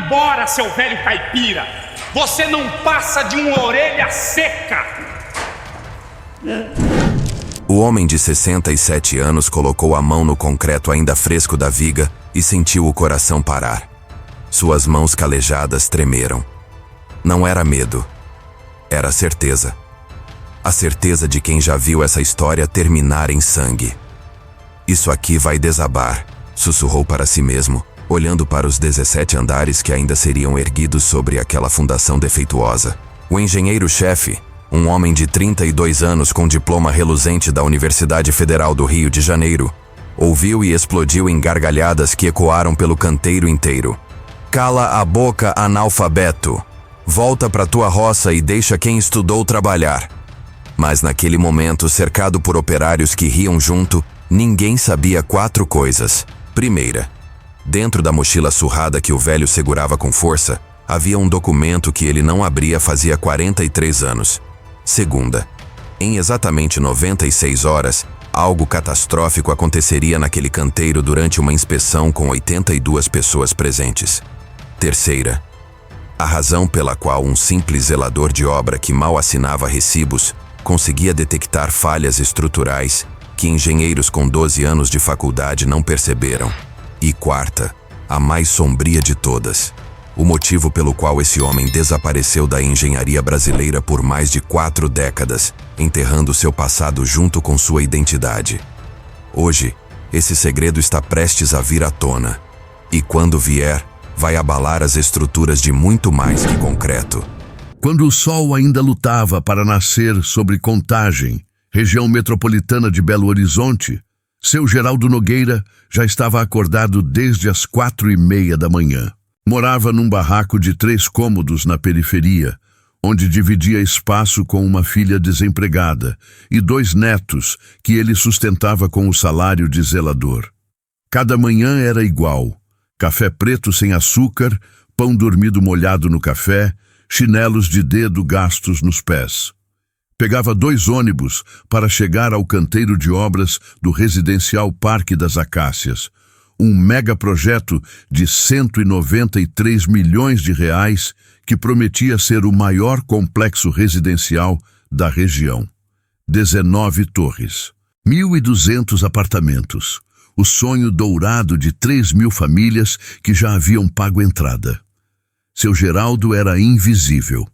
embora, seu velho caipira! Você não passa de uma orelha seca! O homem de 67 anos colocou a mão no concreto ainda fresco da viga e sentiu o coração parar. Suas mãos calejadas tremeram. Não era medo. Era certeza. A certeza de quem já viu essa história terminar em sangue. Isso aqui vai desabar, sussurrou para si mesmo, olhando para os 17 andares que ainda seriam erguidos sobre aquela fundação defeituosa. O engenheiro-chefe, um homem de 32 anos com diploma reluzente da Universidade Federal do Rio de Janeiro, ouviu e explodiu em gargalhadas que ecoaram pelo canteiro inteiro. Cala a boca, analfabeto! Volta para tua roça e deixa quem estudou trabalhar. Mas naquele momento, cercado por operários que riam junto, ninguém sabia 4 coisas. Primeira, dentro da mochila surrada que o velho segurava com força, havia um documento que ele não abria fazia 43 anos. Segunda, em exatamente 96 horas, algo catastrófico aconteceria naquele canteiro durante uma inspeção com 82 pessoas presentes. Terceira, a razão pela qual um simples zelador de obra que mal assinava recibos conseguia detectar falhas estruturais que engenheiros com 12 anos de faculdade não perceberam. E quarta, a mais sombria de todas, o motivo pelo qual esse homem desapareceu da engenharia brasileira por mais de 4 décadas, enterrando seu passado junto com sua identidade. Hoje, esse segredo está prestes a vir à tona. E quando vier, vai abalar as estruturas de muito mais que concreto. Quando o sol ainda lutava para nascer sobre Contagem, região metropolitana de Belo Horizonte, seu Geraldo Nogueira já estava acordado desde as 4h30 da manhã. Morava num barraco de 3 cômodos na periferia, onde dividia espaço com uma filha desempregada e 2 netos que ele sustentava com o salário de zelador. Cada manhã era igual: café preto sem açúcar, pão dormido molhado no café, chinelos de dedo gastos nos pés. Pegava 2 ônibus para chegar ao canteiro de obras do residencial Parque das Acácias, um megaprojeto de 193 milhões de reais que prometia ser o maior complexo residencial da região. 19 torres, 1.200 apartamentos, o sonho dourado de 3.000 famílias que já haviam pago entrada. Seu Geraldo era invisível.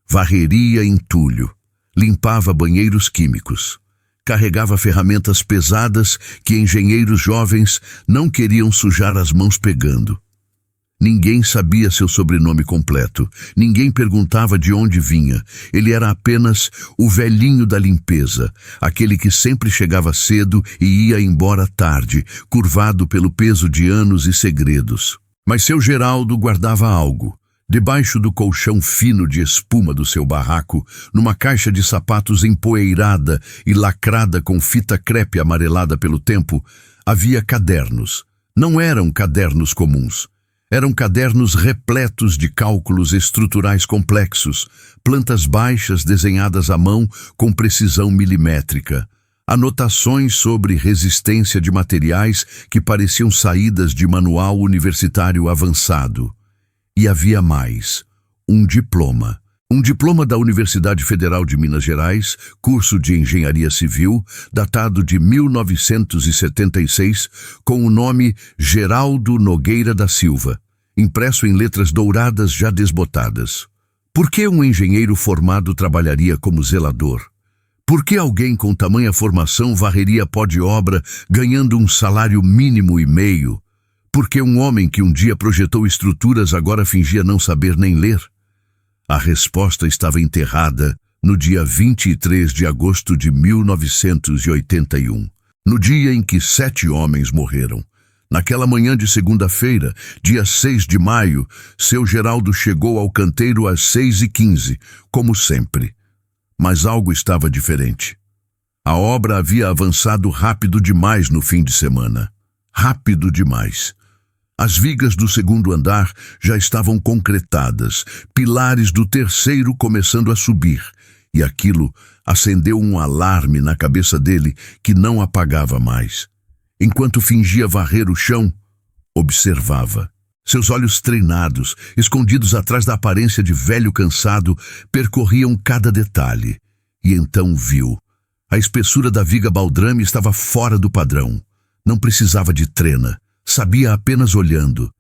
Varreria entulho, limpava banheiros químicos, carregava ferramentas pesadas que engenheiros jovens não queriam sujar as mãos pegando. Ninguém sabia seu sobrenome completo, ninguém perguntava de onde vinha. Ele era apenas o velhinho da limpeza, aquele que sempre chegava cedo e ia embora tarde, curvado pelo peso de anos e segredos. Mas seu Geraldo guardava algo. Debaixo do colchão fino de espuma do seu barraco, numa caixa de sapatos empoeirada e lacrada com fita crepe amarelada pelo tempo, havia cadernos. Não eram cadernos comuns. Eram cadernos repletos de cálculos estruturais complexos, plantas baixas desenhadas à mão com precisão milimétrica, anotações sobre resistência de materiais que pareciam saídas de manual universitário avançado. E havia mais, um diploma. Um diploma da Universidade Federal de Minas Gerais, curso de Engenharia Civil, datado de 1976, com o nome Geraldo Nogueira da Silva, impresso em letras douradas já desbotadas. Por que um engenheiro formado trabalharia como zelador? Por que alguém com tamanha formação varreria pó de obra ganhando um salário mínimo e meio? Por que um homem que um dia projetou estruturas agora fingia não saber nem ler? A resposta estava enterrada no dia 23 de agosto de 1981, no dia em que 7 homens morreram. Naquela manhã de segunda-feira, dia 6 de maio, seu Geraldo chegou ao canteiro às 6h15, como sempre. Mas algo estava diferente. A obra havia avançado rápido demais no fim de semana. Rápido demais. As vigas do 2º andar já estavam concretadas, pilares do 3º começando a subir, e aquilo acendeu um alarme na cabeça dele que não apagava mais. Enquanto fingia varrer o chão, observava. Seus olhos treinados, escondidos atrás da aparência de velho cansado, percorriam cada detalhe. E então viu. A espessura da viga baldrame estava fora do padrão. Não precisava de trena. Sabia apenas olhando.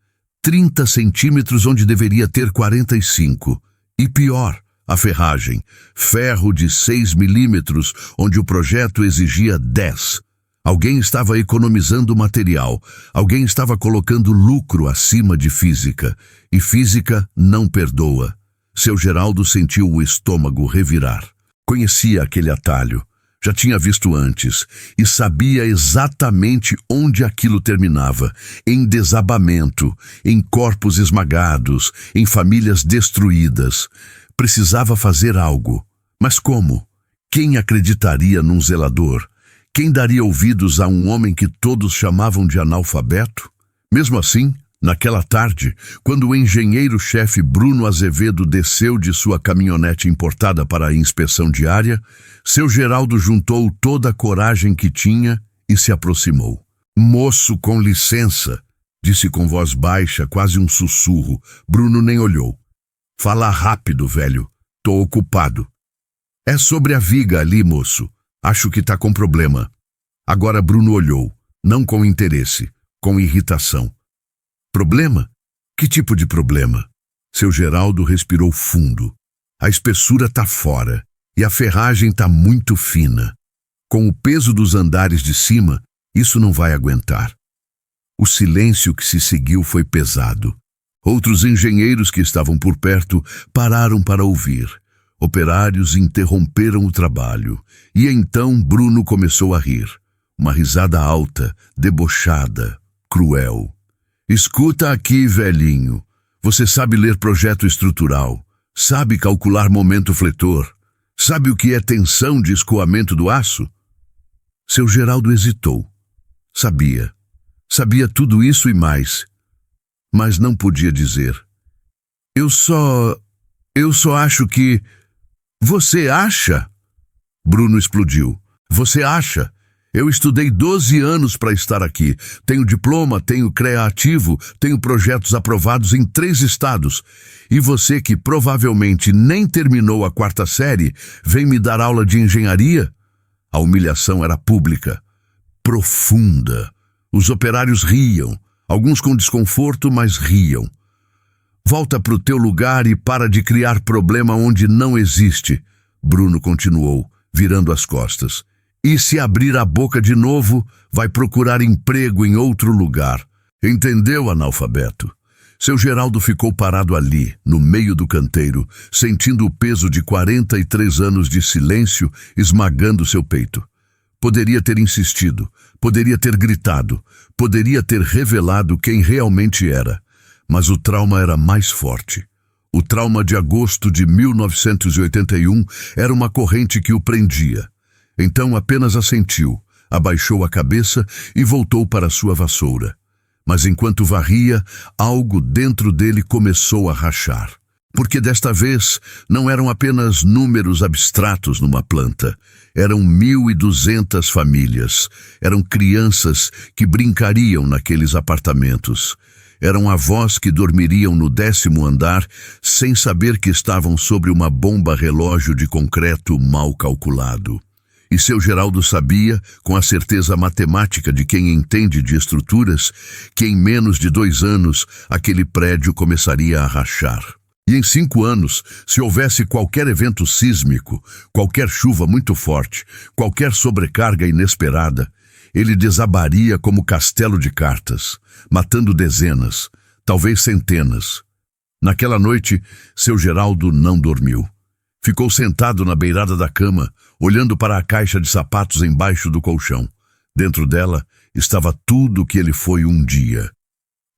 30 centímetros onde deveria ter 45. E pior, a ferragem. Ferro de 6 milímetros onde o projeto exigia 10. Alguém estava economizando material. Alguém estava colocando lucro acima de física. E física não perdoa. Seu Geraldo sentiu o estômago revirar. Conhecia aquele atalho. Já tinha visto antes e sabia exatamente onde aquilo terminava, em desabamento, em corpos esmagados, em famílias destruídas. Precisava fazer algo. Mas como? Quem acreditaria num zelador? Quem daria ouvidos a um homem que todos chamavam de analfabeto? Mesmo assim, naquela tarde, quando o engenheiro-chefe Bruno Azevedo desceu de sua caminhonete importada para a inspeção diária, seu Geraldo juntou toda a coragem que tinha e se aproximou. "Moço, com licença", disse com voz baixa, quase um sussurro. Bruno nem olhou. "Fala rápido, velho. Tô ocupado." "É sobre a viga ali, moço. Acho que tá com problema." Agora Bruno olhou, não com interesse, com irritação. "Problema? Que tipo de problema?" Seu Geraldo respirou fundo. "A espessura tá fora e a ferragem tá muito fina. Com o peso dos andares de cima, isso não vai aguentar." O silêncio que se seguiu foi pesado. Outros engenheiros que estavam por perto pararam para ouvir. Operários interromperam o trabalho. E então Bruno começou a rir. Uma risada alta, debochada, cruel. "Escuta aqui, velhinho. Você sabe ler projeto estrutural. Sabe calcular momento fletor. Sabe o que é tensão de escoamento do aço?" Seu Geraldo hesitou. Sabia. Sabia tudo isso e mais. Mas não podia dizer. Eu só acho que... Você acha?" Bruno explodiu. "Você acha? Eu estudei 12 anos para estar aqui. Tenho diploma, tenho CREA ativo, tenho projetos aprovados em 3 estados. E você, que provavelmente nem terminou a 4ª série, vem me dar aula de engenharia?" A humilhação era pública, profunda. Os operários riam, alguns com desconforto, mas riam. "Volta pro teu lugar e para de criar problema onde não existe", Bruno continuou, virando as costas. "E se abrir a boca de novo, vai procurar emprego em outro lugar. Entendeu, analfabeto?" Seu Geraldo ficou parado ali, no meio do canteiro, sentindo o peso de 43 anos de silêncio esmagando seu peito. Poderia ter insistido, poderia ter gritado, poderia ter revelado quem realmente era. Mas o trauma era mais forte. O trauma de agosto de 1981 era uma corrente que o prendia. Então apenas assentiu, abaixou a cabeça e voltou para sua vassoura. Mas enquanto varria, algo dentro dele começou a rachar. Porque desta vez não eram apenas números abstratos numa planta. Eram 1.200 famílias. Eram crianças que brincariam naqueles apartamentos. Eram avós que dormiriam no 10º andar sem saber que estavam sobre uma bomba-relógio de concreto mal calculado. E seu Geraldo sabia, com a certeza matemática de quem entende de estruturas, que em menos de 2 anos aquele prédio começaria a rachar. E em 5 anos, se houvesse qualquer evento sísmico, qualquer chuva muito forte, qualquer sobrecarga inesperada, ele desabaria como castelo de cartas, matando dezenas, talvez centenas. Naquela noite, seu Geraldo não dormiu. Ficou sentado na beirada da cama, olhando para a caixa de sapatos embaixo do colchão. Dentro dela estava tudo o que ele foi um dia.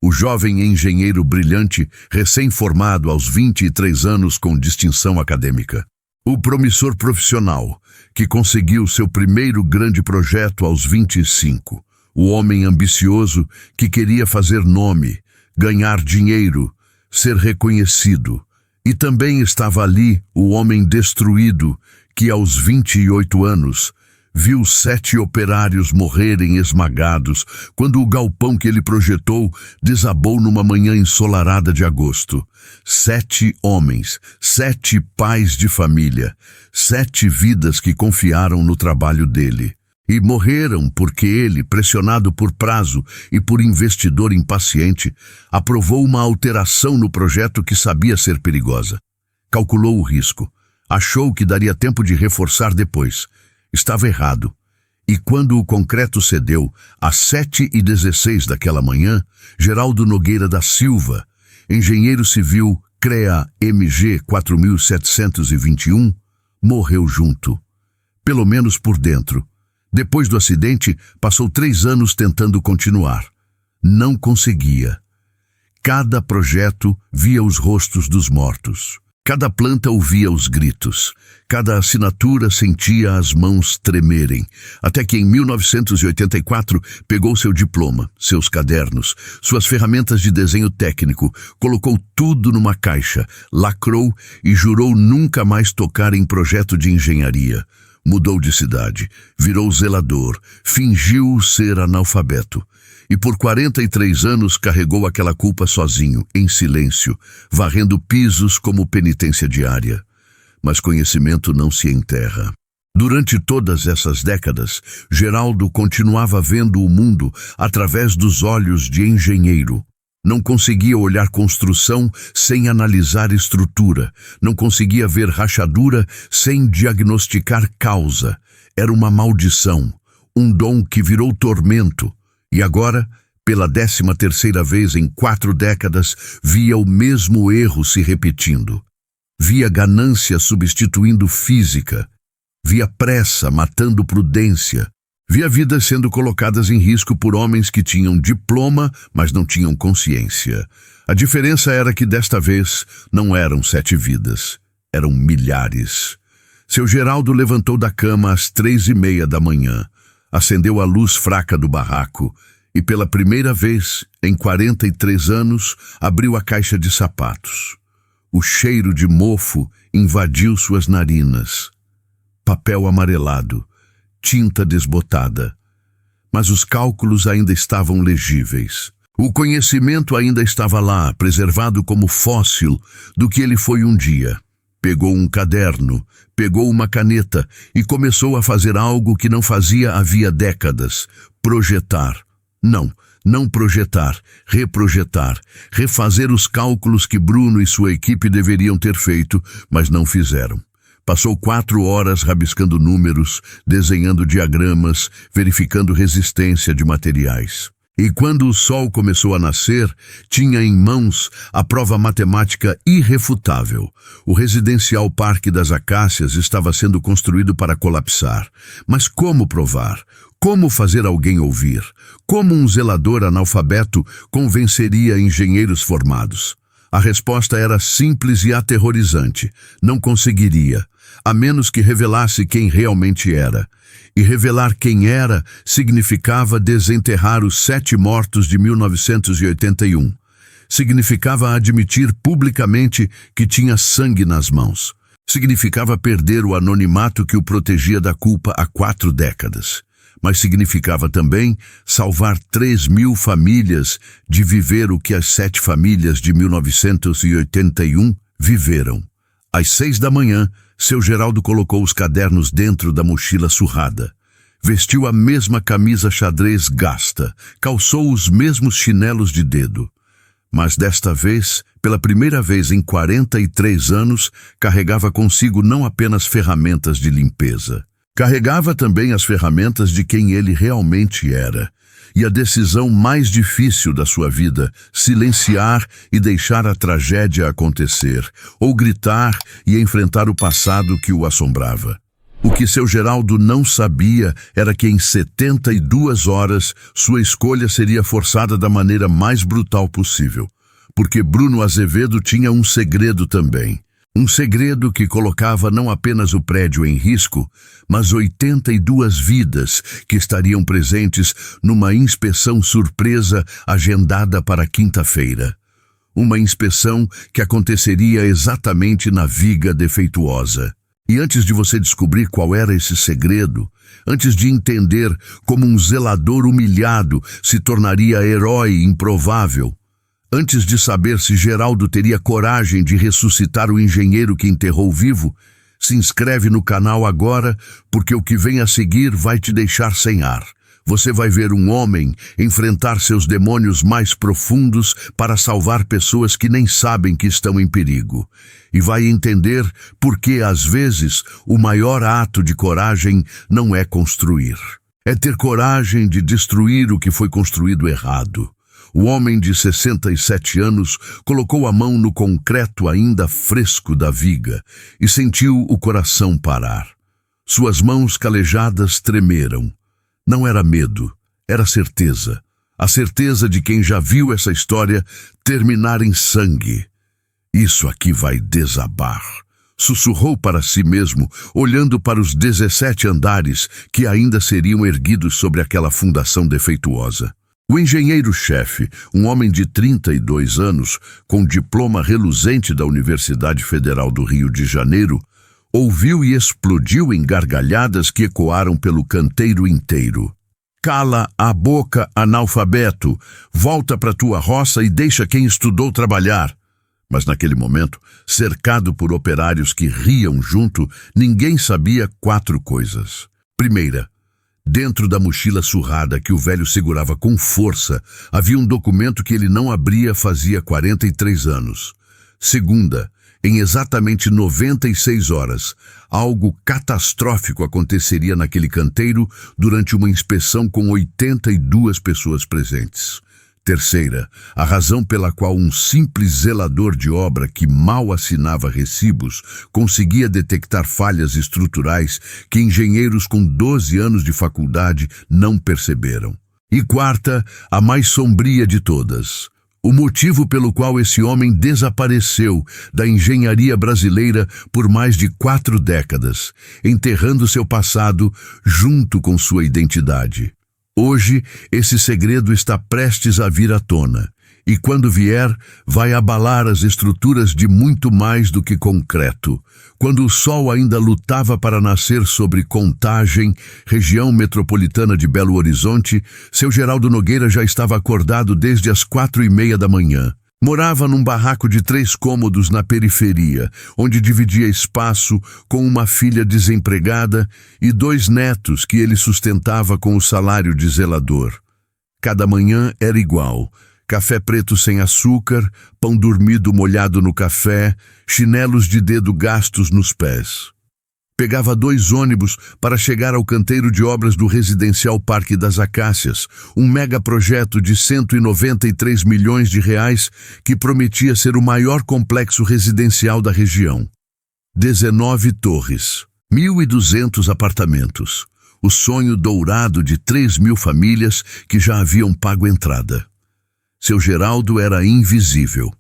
O jovem engenheiro brilhante, recém-formado aos 23 anos com distinção acadêmica. O promissor profissional, que conseguiu seu primeiro grande projeto aos 25. O homem ambicioso que queria fazer nome, ganhar dinheiro, ser reconhecido. E também estava ali o homem destruído que aos 28 anos Viu 7 operários morrerem esmagados quando o galpão que ele projetou desabou numa manhã ensolarada de agosto. 7 homens, 7 pais de família, 7 vidas que confiaram no trabalho dele. E morreram porque ele, pressionado por prazo e por investidor impaciente, aprovou uma alteração no projeto que sabia ser perigosa. Calculou o risco. Achou que daria tempo de reforçar depois. Estava errado. E quando o concreto cedeu, às 7h16 daquela manhã, Geraldo Nogueira da Silva, engenheiro civil CREA-MG 4721, morreu junto. Pelo menos por dentro. Depois do acidente, passou 3 anos tentando continuar. Não conseguia. Cada projeto via os rostos dos mortos. Cada planta ouvia os gritos. Cada assinatura sentia as mãos tremerem. Até que em 1984 pegou seu diploma, seus cadernos, suas ferramentas de desenho técnico, colocou tudo numa caixa, lacrou e jurou nunca mais tocar em projeto de engenharia. Mudou de cidade, virou zelador, fingiu ser analfabeto. E por 43 anos carregou aquela culpa sozinho, em silêncio, varrendo pisos como penitência diária. Mas conhecimento não se enterra. Durante todas essas décadas, Geraldo continuava vendo o mundo através dos olhos de engenheiro. Não conseguia olhar construção sem analisar estrutura. Não conseguia ver rachadura sem diagnosticar causa. Era uma maldição, um dom que virou tormento. E agora, pela 13ª vez em 4 décadas, via o mesmo erro se repetindo. Via ganância substituindo física. Via pressa matando prudência. Via vidas sendo colocadas em risco por homens que tinham diploma, mas não tinham consciência. A diferença era que desta vez não eram 7 vidas, eram milhares. Seu Geraldo levantou da cama às 3h30 da manhã. Acendeu a luz fraca do barraco e, pela primeira vez em 43 anos, abriu a caixa de sapatos. O cheiro de mofo invadiu suas narinas. Papel amarelado, tinta desbotada. Mas os cálculos ainda estavam legíveis. O conhecimento ainda estava lá, preservado como fóssil do que ele foi um dia. Pegou um caderno, pegou uma caneta e começou a fazer algo que não fazia havia décadas: projetar. Não projetar, reprojetar, refazer os cálculos que Bruno e sua equipe deveriam ter feito, mas não fizeram. Passou 4 horas rabiscando números, desenhando diagramas, verificando resistência de materiais. E quando o sol começou a nascer, tinha em mãos a prova matemática irrefutável. O residencial Parque das Acácias estava sendo construído para colapsar. Mas como provar? Como fazer alguém ouvir? Como um zelador analfabeto convenceria engenheiros formados? A resposta era simples e aterrorizante. Não conseguiria, a menos que revelasse quem realmente era. E revelar quem era significava desenterrar os 7 mortos de 1981. Significava admitir publicamente que tinha sangue nas mãos. Significava perder o anonimato que o protegia da culpa há 4 décadas. Mas significava também salvar 3.000 famílias de viver o que as 7 famílias de 1981 viveram. Às 6 da manhã, seu Geraldo colocou os cadernos dentro da mochila surrada. Vestiu a mesma camisa xadrez gasta, calçou os mesmos chinelos de dedo. Mas desta vez, pela primeira vez em 43 anos, carregava consigo não apenas ferramentas de limpeza. Carregava também as ferramentas de quem ele realmente era. E a decisão mais difícil da sua vida: silenciar e deixar a tragédia acontecer, ou gritar e enfrentar o passado que o assombrava. O que seu Geraldo não sabia era que em 72 horas sua escolha seria forçada da maneira mais brutal possível. Porque Bruno Azevedo tinha um segredo também. Um segredo que colocava não apenas o prédio em risco, mas 82 vidas que estariam presentes numa inspeção surpresa agendada para quinta-feira. Uma inspeção que aconteceria exatamente na viga defeituosa. E antes de você descobrir qual era esse segredo, antes de entender como um zelador humilhado se tornaria herói improvável, antes de saber se Geraldo teria coragem de ressuscitar o engenheiro que enterrou vivo. Se inscreve no canal agora, porque o que vem a seguir vai te deixar sem ar. Você vai ver um homem enfrentar seus demônios mais profundos para salvar pessoas que nem sabem que estão em perigo. E vai entender por que, às vezes, o maior ato de coragem não é construir. É ter coragem de destruir o que foi construído errado. O homem de 67 anos colocou a mão no concreto ainda fresco da viga e sentiu o coração parar. Suas mãos calejadas tremeram. Não era medo, era certeza. A certeza de quem já viu essa história terminar em sangue. Isso aqui vai desabar. Sussurrou para si mesmo, olhando para os 17 andares que ainda seriam erguidos sobre aquela fundação defeituosa. O engenheiro-chefe, um homem de 32 anos, com diploma reluzente da Universidade Federal do Rio de Janeiro, ouviu e explodiu em gargalhadas que ecoaram pelo canteiro inteiro. Cala a boca, analfabeto! Volta para tua roça e deixa quem estudou trabalhar! Mas naquele momento, cercado por operários que riam junto, ninguém sabia 4 coisas. Primeira, dentro da mochila surrada que o velho segurava com força, havia um documento que ele não abria fazia 43 anos. Segunda, em exatamente 96 horas, algo catastrófico aconteceria naquele canteiro durante uma inspeção com 82 pessoas presentes. Terceira, a razão pela qual um simples zelador de obra que mal assinava recibos conseguia detectar falhas estruturais que engenheiros com 12 anos de faculdade não perceberam. E quarta, a mais sombria de todas, o motivo pelo qual esse homem desapareceu da engenharia brasileira por mais de 4 décadas, enterrando seu passado junto com sua identidade. Hoje, esse segredo está prestes a vir à tona, e quando vier, vai abalar as estruturas de muito mais do que concreto. Quando o sol ainda lutava para nascer sobre Contagem, região metropolitana de Belo Horizonte, seu Geraldo Nogueira já estava acordado desde as 4:30 da manhã. Morava num barraco de 3 cômodos na periferia, onde dividia espaço com uma filha desempregada e 2 netos que ele sustentava com o salário de zelador. Cada manhã era igual: café preto sem açúcar, pão dormido molhado no café, chinelos de dedo gastos nos pés. Pegava 2 ônibus para chegar ao canteiro de obras do Residencial Parque das Acácias, um megaprojeto de 193 milhões de reais que prometia ser o maior complexo residencial da região. 19 torres, 1.200 apartamentos, o sonho dourado de 3.000 famílias que já haviam pago entrada. Seu Geraldo era invisível.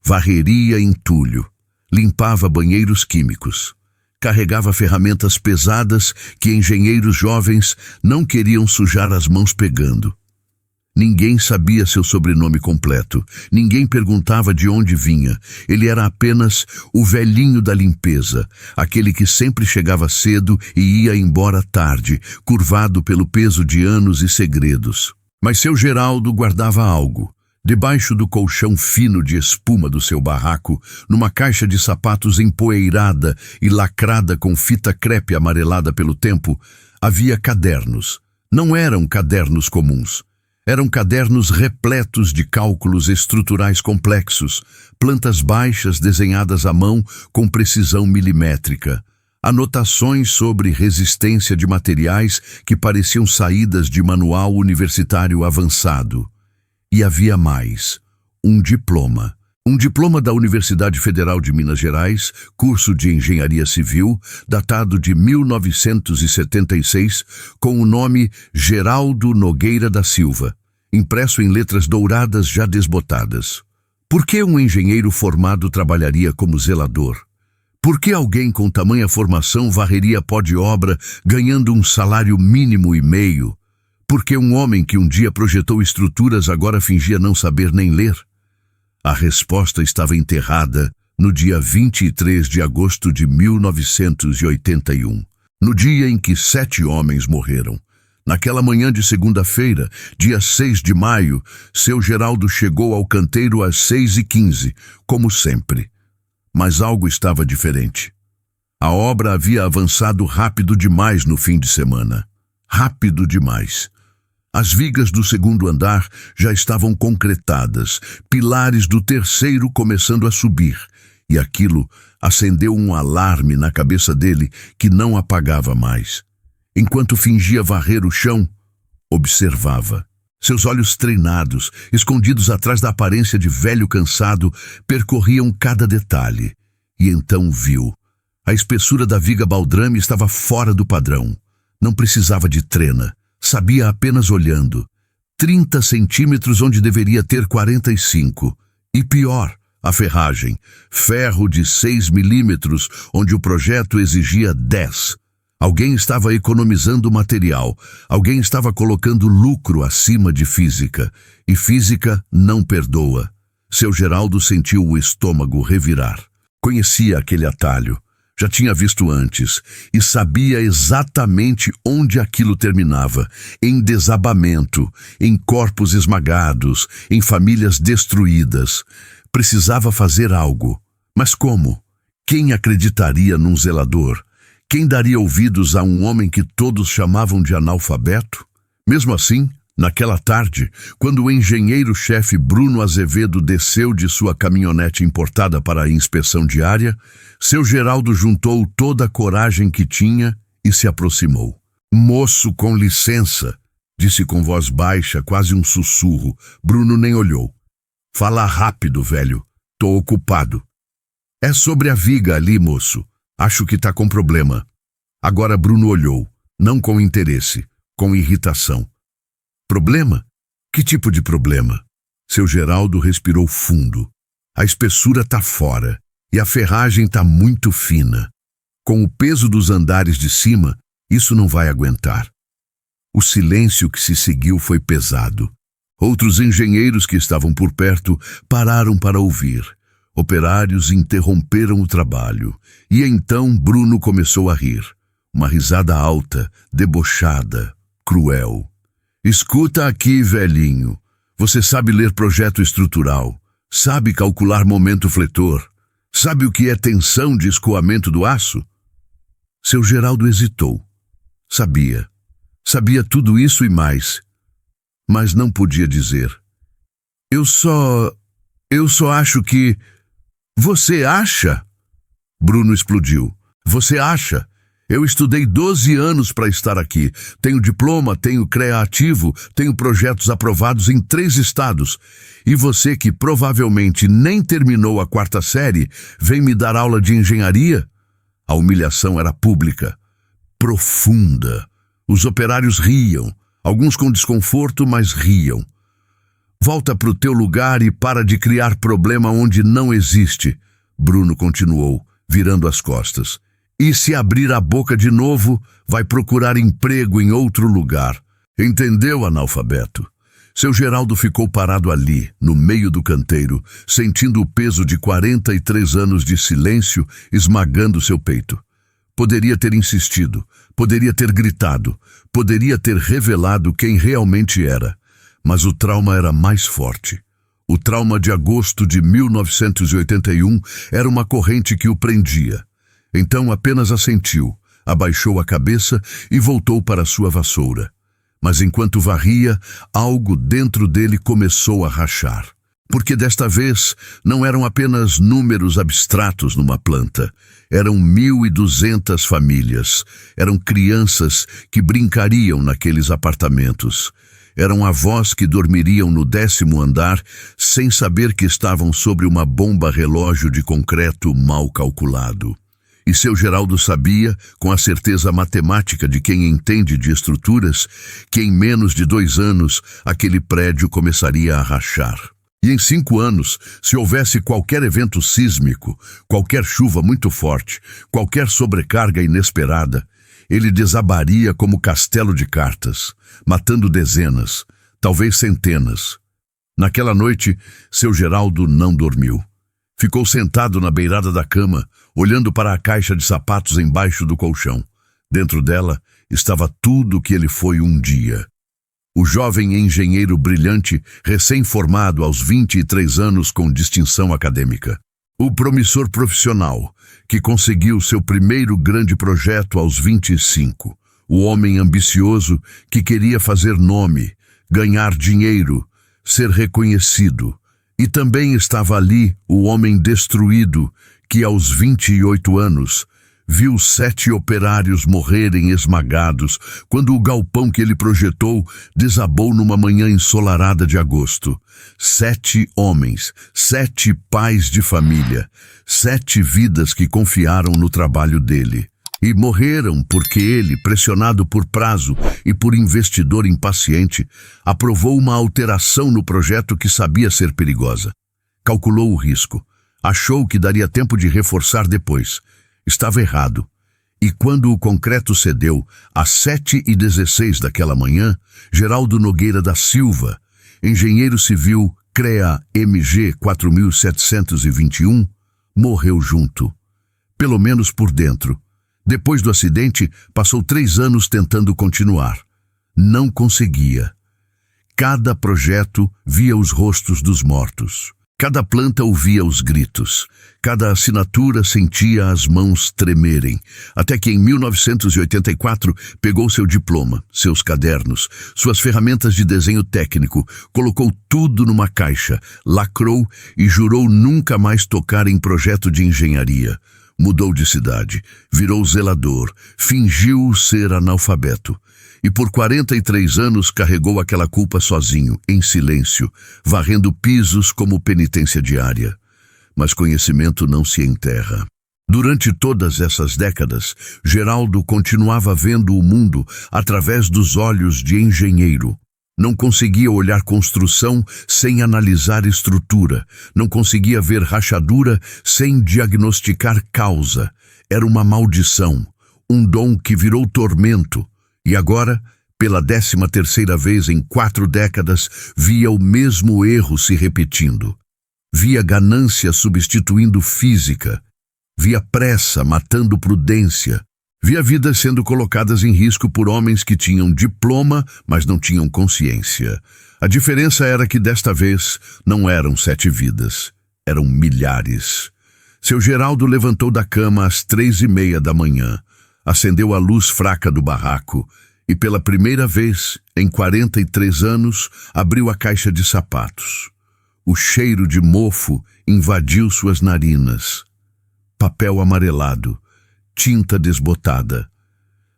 Varreria entulho, limpava banheiros químicos, carregava ferramentas pesadas que engenheiros jovens não queriam sujar as mãos pegando. Ninguém sabia seu sobrenome completo, ninguém perguntava de onde vinha. Ele era apenas o velhinho da limpeza, aquele que sempre chegava cedo e ia embora tarde, curvado pelo peso de anos e segredos. Mas seu Geraldo guardava algo. Debaixo do colchão fino de espuma do seu barraco, numa caixa de sapatos empoeirada e lacrada com fita crepe amarelada pelo tempo, havia cadernos. Não eram cadernos comuns. Eram cadernos repletos de cálculos estruturais complexos, plantas baixas desenhadas à mão com precisão milimétrica, anotações sobre resistência de materiais que pareciam saídas de manual universitário avançado. E havia mais, um diploma. Um diploma da Universidade Federal de Minas Gerais, curso de Engenharia Civil, datado de 1976, com o nome Geraldo Nogueira da Silva, impresso em letras douradas já desbotadas. Por que um engenheiro formado trabalharia como zelador? Por que alguém com tamanha formação varreria pó de obra ganhando um salário mínimo e meio? Por que um homem que um dia projetou estruturas agora fingia não saber nem ler? A resposta estava enterrada no dia 23 de agosto de 1981. no dia em que 7 homens morreram. Naquela manhã de segunda-feira, dia 6 de maio, seu Geraldo chegou ao canteiro às 6h15, como sempre. Mas algo estava diferente. A obra havia avançado rápido demais no fim de semana. Rápido demais. As vigas do segundo andar já estavam concretadas, pilares do terceiro começando a subir, e aquilo acendeu um alarme na cabeça dele que não apagava mais. Enquanto fingia varrer o chão, observava. Seus olhos treinados, escondidos atrás da aparência de velho cansado, percorriam cada detalhe. E então viu. A espessura da viga baldrame estava fora do padrão. Não precisava de trena. Sabia apenas olhando. 30 centímetros onde deveria ter 45. E pior, a ferragem. Ferro de 6 milímetros onde o projeto exigia 10. Alguém estava economizando material. Alguém estava colocando lucro acima de física. E física não perdoa. Seu Geraldo sentiu o estômago revirar. Conhecia aquele atalho. Já tinha visto antes e sabia exatamente onde aquilo terminava, em desabamento, em corpos esmagados, em famílias destruídas. Precisava fazer algo. Mas como? Quem acreditaria num zelador? Quem daria ouvidos a um homem que todos chamavam de analfabeto? Mesmo assim, naquela tarde, quando o engenheiro-chefe Bruno Azevedo desceu de sua caminhonete importada para a inspeção diária, seu Geraldo juntou toda a coragem que tinha e se aproximou. "Moço, com licença", disse com voz baixa, quase um sussurro. Bruno nem olhou. "Fala rápido, velho. Tô ocupado." "É sobre a viga ali, moço. Acho que tá com problema." Agora Bruno olhou, não com interesse, com irritação. "Problema? Que tipo de problema?" Seu Geraldo respirou fundo. "A espessura tá fora e a ferragem tá muito fina. Com o peso dos andares de cima, isso não vai aguentar." O silêncio que se seguiu foi pesado. Outros engenheiros que estavam por perto pararam para ouvir. Operários interromperam o trabalho. E então Bruno começou a rir. Uma risada alta, debochada, cruel. "Escuta aqui, velhinho. Você sabe ler projeto estrutural. Sabe calcular momento fletor. Sabe o que é tensão de escoamento do aço?" Seu Geraldo hesitou. Sabia. Sabia tudo isso e mais. Mas não podia dizer. Eu só acho que... Você acha?" Bruno explodiu. "Você acha? Eu estudei 12 anos para estar aqui. Tenho diploma, tenho CREA ativo, tenho projetos aprovados em 3 estados. E você, que provavelmente nem terminou a 4ª série, vem me dar aula de engenharia?" A humilhação era pública, profunda. Os operários riam, alguns com desconforto, mas riam. "Volta pro teu lugar e para de criar problema onde não existe", Bruno continuou, virando as costas. "E se abrir a boca de novo, vai procurar emprego em outro lugar. Entendeu, analfabeto?" Seu Geraldo ficou parado ali, no meio do canteiro, sentindo o peso de 43 anos de silêncio esmagando seu peito. Poderia ter insistido, poderia ter gritado, poderia ter revelado quem realmente era. Mas o trauma era mais forte. O trauma de agosto de 1981 era uma corrente que o prendia. Então apenas assentiu, abaixou a cabeça e voltou para sua vassoura. Mas enquanto varria, algo dentro dele começou a rachar. Porque desta vez não eram apenas números abstratos numa planta. Eram 1.200 famílias. Eram crianças que brincariam naqueles apartamentos. Eram avós que dormiriam no 10º andar sem saber que estavam sobre uma bomba relógio de concreto mal calculado. E seu Geraldo sabia, com a certeza matemática de quem entende de estruturas, que em menos de 2 anos aquele prédio começaria a rachar. E em 5 anos, se houvesse qualquer evento sísmico, qualquer chuva muito forte, qualquer sobrecarga inesperada, ele desabaria como castelo de cartas, matando dezenas, talvez centenas. Naquela noite, seu Geraldo não dormiu. Ficou sentado na beirada da cama, olhando para a caixa de sapatos embaixo do colchão. Dentro dela estava tudo o que ele foi um dia. O jovem engenheiro brilhante, recém-formado aos 23 anos com distinção acadêmica. O promissor profissional, que conseguiu seu primeiro grande projeto aos 25. O homem ambicioso que queria fazer nome, ganhar dinheiro, ser reconhecido. E também estava ali o homem destruído, que aos 28 anos viu 7 operários morrerem esmagados quando o galpão que ele projetou desabou numa manhã ensolarada de agosto. 7 homens, 7 pais de família, 7 vidas que confiaram no trabalho dele. E morreram porque ele, pressionado por prazo e por investidor impaciente, aprovou uma alteração no projeto que sabia ser perigosa. Calculou o risco. Achou que daria tempo de reforçar depois. Estava errado. E quando o concreto cedeu, às 7h16 daquela manhã, Geraldo Nogueira da Silva, engenheiro civil CREA-MG 4721, morreu junto. Pelo menos por dentro. Depois do acidente, passou 3 anos tentando continuar. Não conseguia. Cada projeto via os rostos dos mortos. Cada planta ouvia os gritos. Cada assinatura sentia as mãos tremerem. Até que em 1984 pegou seu diploma, seus cadernos, suas ferramentas de desenho técnico, colocou tudo numa caixa, lacrou e jurou nunca mais tocar em projeto de engenharia. Mudou de cidade, virou zelador, fingiu ser analfabeto. E por 43 anos carregou aquela culpa sozinho, em silêncio, varrendo pisos como penitência diária. Mas conhecimento não se enterra. Durante todas essas décadas, Geraldo continuava vendo o mundo através dos olhos de engenheiro. Não conseguia olhar construção sem analisar estrutura. Não conseguia ver rachadura sem diagnosticar causa. Era uma maldição, um dom que virou tormento. E agora, pela 13ª vez em 4 décadas, via o mesmo erro se repetindo. Via ganância substituindo física. Via pressa matando prudência. Via vidas sendo colocadas em risco por homens que tinham diploma, mas não tinham consciência. A diferença era que desta vez não eram 7 vidas, eram milhares. Seu Geraldo levantou da cama às 3h30 da manhã, acendeu a luz fraca do barraco e pela primeira vez, em 43 anos, abriu a caixa de sapatos. O cheiro de mofo invadiu suas narinas. Papel amarelado. Tinta desbotada.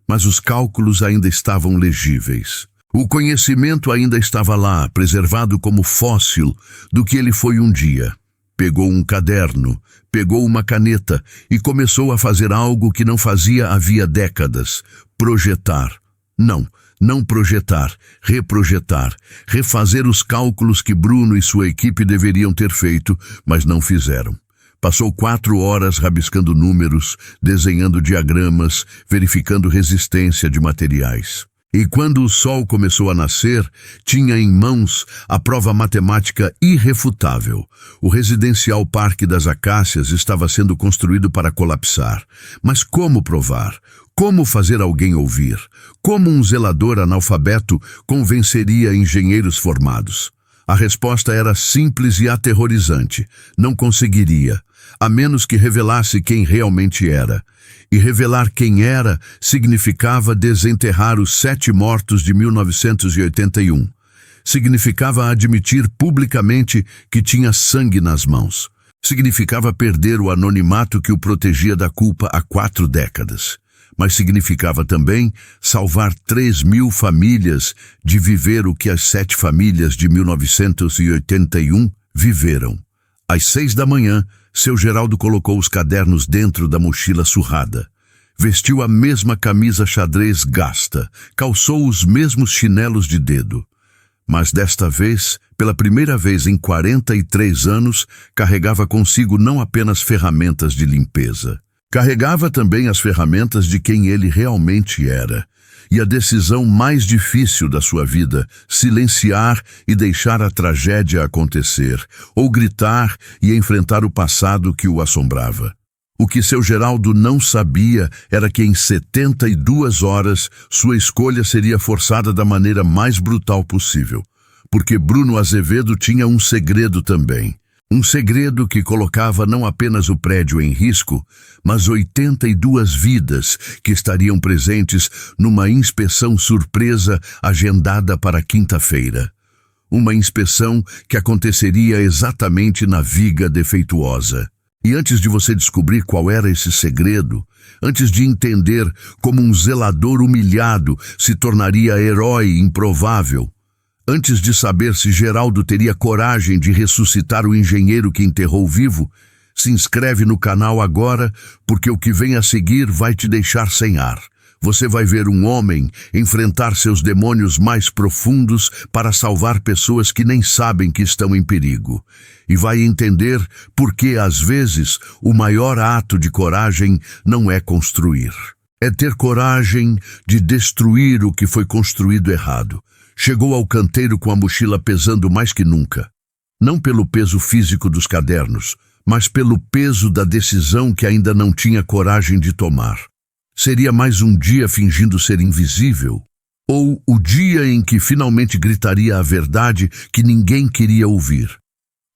Mas os cálculos ainda estavam legíveis. O conhecimento ainda estava lá, preservado como fóssil do que ele foi um dia. Pegou um caderno, pegou uma caneta e começou a fazer algo que não fazia havia décadas: projetar. Não projetar, reprojetar, refazer os cálculos que Bruno e sua equipe deveriam ter feito, mas não fizeram. Passou 4 horas rabiscando números, desenhando diagramas, verificando resistência de materiais. E quando o sol começou a nascer, tinha em mãos a prova matemática irrefutável. O residencial Parque das Acácias estava sendo construído para colapsar. Mas como provar? Como fazer alguém ouvir? Como um zelador analfabeto convenceria engenheiros formados? A resposta era simples e aterrorizante. Não conseguiria, a menos que revelasse quem realmente era. E revelar quem era significava desenterrar os 7 mortos de 1981. Significava admitir publicamente que tinha sangue nas mãos. Significava perder o anonimato que o protegia da culpa há 4 décadas. Mas significava também salvar 3.000 famílias de viver o que as 7 famílias de 1981 viveram. Às 6 da manhã, seu Geraldo colocou os cadernos dentro da mochila surrada. Vestiu a mesma camisa xadrez gasta, calçou os mesmos chinelos de dedo. Mas desta vez, pela primeira vez em 43 anos, carregava consigo não apenas ferramentas de limpeza. Carregava também as ferramentas de quem ele realmente era. E a decisão mais difícil da sua vida, silenciar e deixar a tragédia acontecer, ou gritar e enfrentar o passado que o assombrava. O que seu Geraldo não sabia era que em 72 horas sua escolha seria forçada da maneira mais brutal possível. Porque Bruno Azevedo tinha um segredo também. Um segredo que colocava não apenas o prédio em risco, mas 82 vidas que estariam presentes numa inspeção surpresa agendada para quinta-feira. Uma inspeção que aconteceria exatamente na viga defeituosa. E antes de você descobrir qual era esse segredo, antes de entender como um zelador humilhado se tornaria herói improvável, antes de saber se Geraldo teria coragem de ressuscitar o engenheiro que enterrou vivo, se inscreve no canal agora, porque o que vem a seguir vai te deixar sem ar. Você vai ver um homem enfrentar seus demônios mais profundos para salvar pessoas que nem sabem que estão em perigo. E vai entender por que, às vezes, o maior ato de coragem não é construir. É ter coragem de destruir o que foi construído errado. Chegou ao canteiro com a mochila pesando mais que nunca. Não pelo peso físico dos cadernos, mas pelo peso da decisão que ainda não tinha coragem de tomar. Seria mais um dia fingindo ser invisível? Ou o dia em que finalmente gritaria a verdade que ninguém queria ouvir?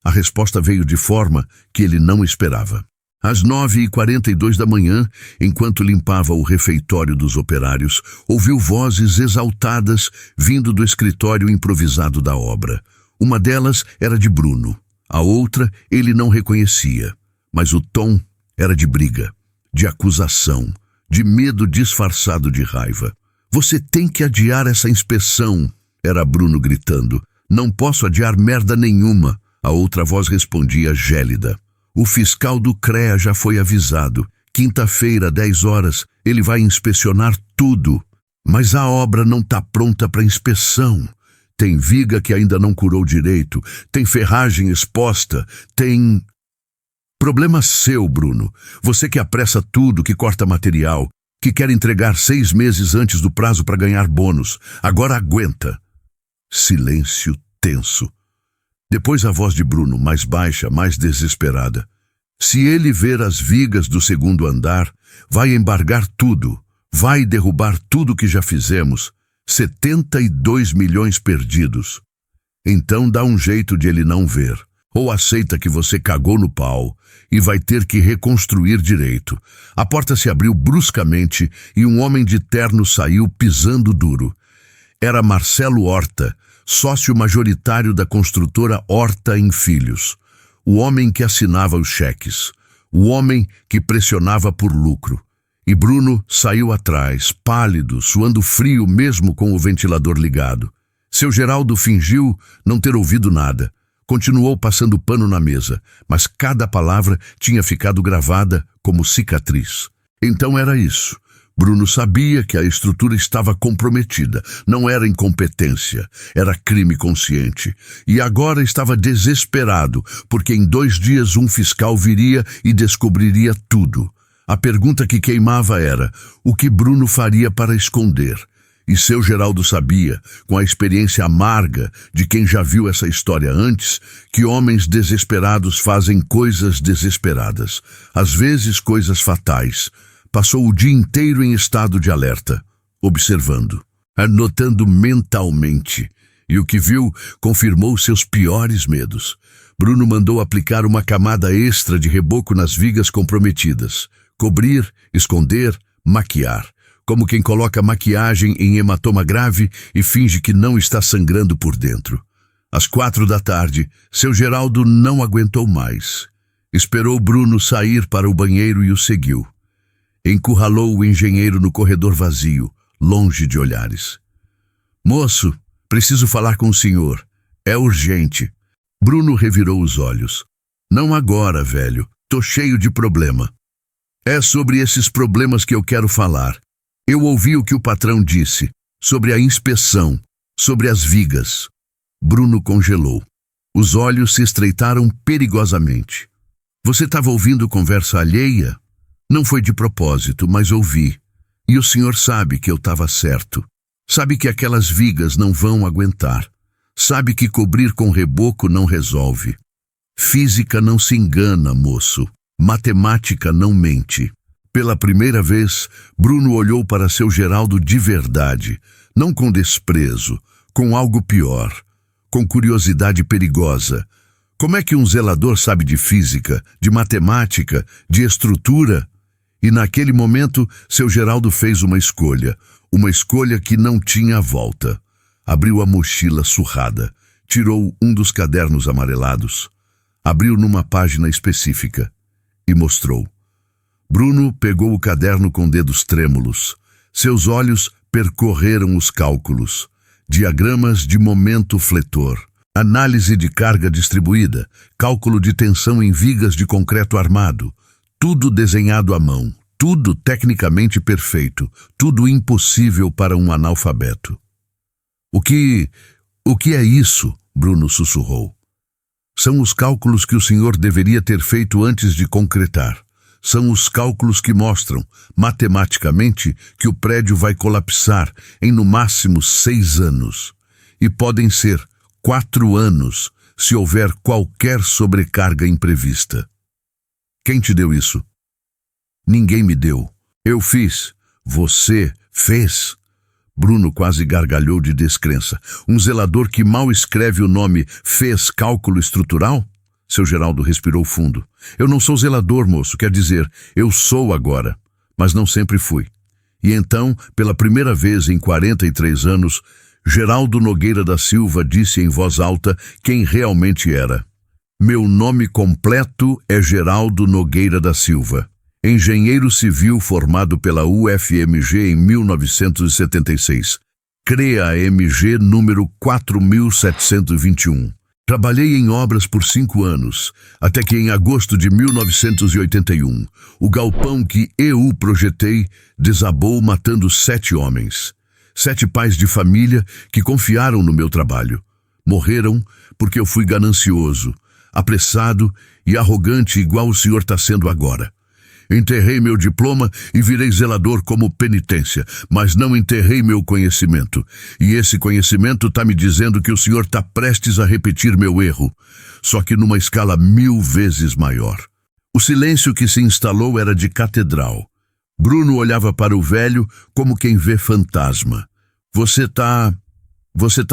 A resposta veio de forma que ele não esperava. Às 9h42 da manhã, enquanto limpava o refeitório dos operários, ouviu vozes exaltadas vindo do escritório improvisado da obra. Uma delas era de Bruno. A outra ele não reconhecia, mas o tom era de briga, de acusação, de medo disfarçado de raiva. Você tem que adiar essa inspeção, era Bruno gritando. Não posso adiar merda nenhuma, a outra voz respondia gélida. O fiscal do CREA já foi avisado. Quinta-feira, 10 horas, ele vai inspecionar tudo. Mas a obra não está pronta para inspeção. Tem viga que ainda não curou direito, tem ferragem exposta, tem... Problema seu, Bruno. Você que apressa tudo, que corta material, que quer entregar 6 meses antes do prazo para ganhar bônus. Agora aguenta. Silêncio tenso. Depois a voz de Bruno, mais baixa, mais desesperada. Se ele ver as vigas do segundo andar, vai embargar tudo, vai derrubar tudo que já fizemos. 72 milhões perdidos. Então dá um jeito de ele não ver. Ou aceita que você cagou no pau e vai ter que reconstruir direito. A porta se abriu bruscamente e um homem de terno saiu pisando duro. Era Marcelo Horta, sócio majoritário da construtora Horta em Filhos. O homem que assinava os cheques. O homem que pressionava por lucro. E Bruno saiu atrás, pálido, suando frio mesmo com o ventilador ligado. Seu Geraldo fingiu não ter ouvido nada. Continuou passando pano na mesa, mas cada palavra tinha ficado gravada como cicatriz. Então era isso. Bruno sabia que a estrutura estava comprometida. Não era incompetência, era crime consciente. E agora estava desesperado, porque em 2 dias um fiscal viria e descobriria tudo. A pergunta que queimava era, o que Bruno faria para esconder? E seu Geraldo sabia, com a experiência amarga de quem já viu essa história antes, que homens desesperados fazem coisas desesperadas, às vezes coisas fatais. Passou o dia inteiro em estado de alerta, observando, anotando mentalmente, e o que viu confirmou seus piores medos. Bruno mandou aplicar uma camada extra de reboco nas vigas comprometidas, cobrir, esconder, maquiar. Como quem coloca maquiagem em hematoma grave e finge que não está sangrando por dentro. Às 4 da tarde, seu Geraldo não aguentou mais. Esperou Bruno sair para o banheiro e o seguiu. Encurralou o engenheiro no corredor vazio, longe de olhares. Moço, preciso falar com o senhor. É urgente. Bruno revirou os olhos. Não agora, velho. Tô cheio de problema. É sobre esses problemas que eu quero falar. Eu ouvi o que o patrão disse, sobre a inspeção, sobre as vigas. Bruno congelou. Os olhos se estreitaram perigosamente. Você estava ouvindo conversa alheia? Não foi de propósito, mas ouvi. E o senhor sabe que eu estava certo. Sabe que aquelas vigas não vão aguentar. Sabe que cobrir com reboco não resolve. Física não se engana, moço. Matemática não mente. Pela primeira vez, Bruno olhou para seu Geraldo de verdade, não com desprezo, com algo pior, com curiosidade perigosa. Como é que um zelador sabe de física, de matemática, de estrutura? E naquele momento, seu Geraldo fez uma escolha que não tinha volta. Abriu a mochila surrada, tirou um dos cadernos amarelados, abriu numa página específica e mostrou. Bruno pegou o caderno com dedos trêmulos. Seus olhos percorreram os cálculos, diagramas de momento fletor, análise de carga distribuída, cálculo de tensão em vigas de concreto armado, tudo desenhado à mão, tudo tecnicamente perfeito, tudo impossível para um analfabeto. O que é isso? Bruno sussurrou. São os cálculos que o senhor deveria ter feito antes de concretar. São os cálculos que mostram, matematicamente, que o prédio vai colapsar em no máximo 6 anos. E podem ser 4 anos, se houver qualquer sobrecarga imprevista. Quem te deu isso? Ninguém me deu. Eu fiz. Você fez. Bruno quase gargalhou de descrença. Um zelador que mal escreve o nome fez cálculo estrutural? Seu Geraldo respirou fundo. Eu não sou zelador, moço, quer dizer, eu sou agora, mas não sempre fui. E então, pela primeira vez em 43 anos, Geraldo Nogueira da Silva disse em voz alta quem realmente era. Meu nome completo é Geraldo Nogueira da Silva, engenheiro civil formado pela UFMG em 1976. CREA-MG número 4721. Trabalhei em obras por 5 anos, até que em agosto de 1981, o galpão que eu projetei desabou matando 7 homens. 7 pais de família que confiaram no meu trabalho. Morreram porque eu fui ganancioso, apressado e arrogante igual o senhor está sendo agora. Enterrei meu diploma e virei zelador como penitência, mas não enterrei meu conhecimento. E esse conhecimento está me dizendo que o senhor está prestes a repetir meu erro, só que numa escala 1000 vezes maior. O silêncio que se instalou era de catedral. Bruno olhava para o velho como quem vê fantasma. Você tá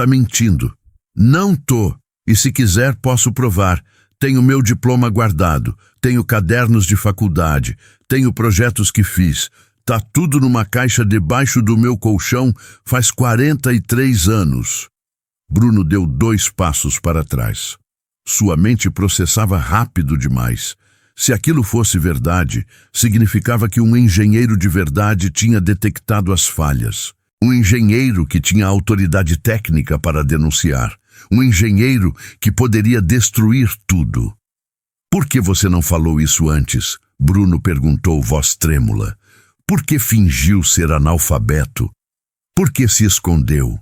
mentindo. Não tô. E se quiser posso provar. Tenho meu diploma guardado, tenho cadernos de faculdade, tenho projetos que fiz. Tá tudo numa caixa debaixo do meu colchão faz 43 anos. Bruno deu 2 passos para trás. Sua mente processava rápido demais. Se aquilo fosse verdade, significava que um engenheiro de verdade tinha detectado as falhas. Um engenheiro que tinha autoridade técnica para denunciar. Um engenheiro que poderia destruir tudo. Por que você não falou isso antes? Bruno perguntou, voz trêmula. Por que fingiu ser analfabeto? Por que se escondeu?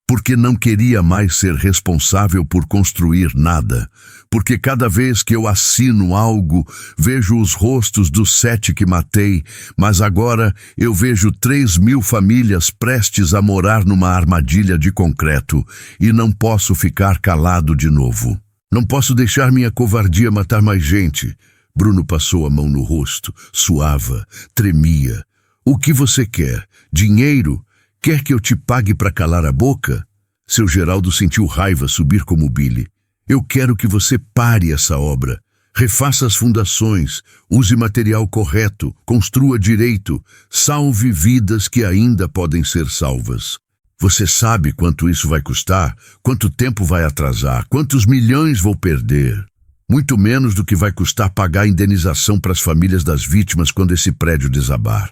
Porque não queria mais ser responsável por construir nada. Porque cada vez que eu assino algo, vejo os rostos dos 7 que matei, mas agora eu vejo 3.000 famílias prestes a morar numa armadilha de concreto e não posso ficar calado de novo. Não posso deixar minha covardia matar mais gente. Bruno passou a mão no rosto, suava, tremia. O que você quer? Dinheiro? Quer que eu te pague para calar a boca? Seu Geraldo sentiu raiva subir como bile. Eu quero que você pare essa obra. Refaça as fundações, use material correto, construa direito, salve vidas que ainda podem ser salvas. Você sabe quanto isso vai custar? Quanto tempo vai atrasar? Quantos milhões vou perder? Muito menos do que vai custar pagar a indenização para as famílias das vítimas quando esse prédio desabar.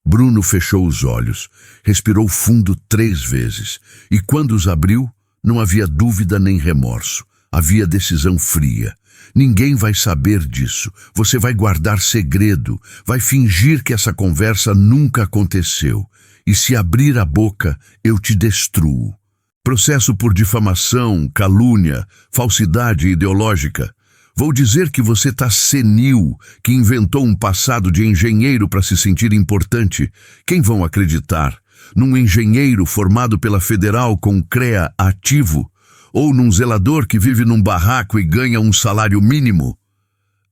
Bruno fechou os olhos, respirou fundo 3 vezes, e quando os abriu, não havia dúvida nem remorso. Havia decisão fria. Ninguém vai saber disso. Você vai guardar segredo, vai fingir que essa conversa nunca aconteceu. E se abrir a boca, eu te destruo. Processo por difamação, calúnia, falsidade ideológica. Vou dizer que você está senil, que inventou um passado de engenheiro para se sentir importante. Quem vão acreditar? Num engenheiro formado pela Federal com CREA ativo? Ou num zelador que vive num barraco e ganha um salário mínimo?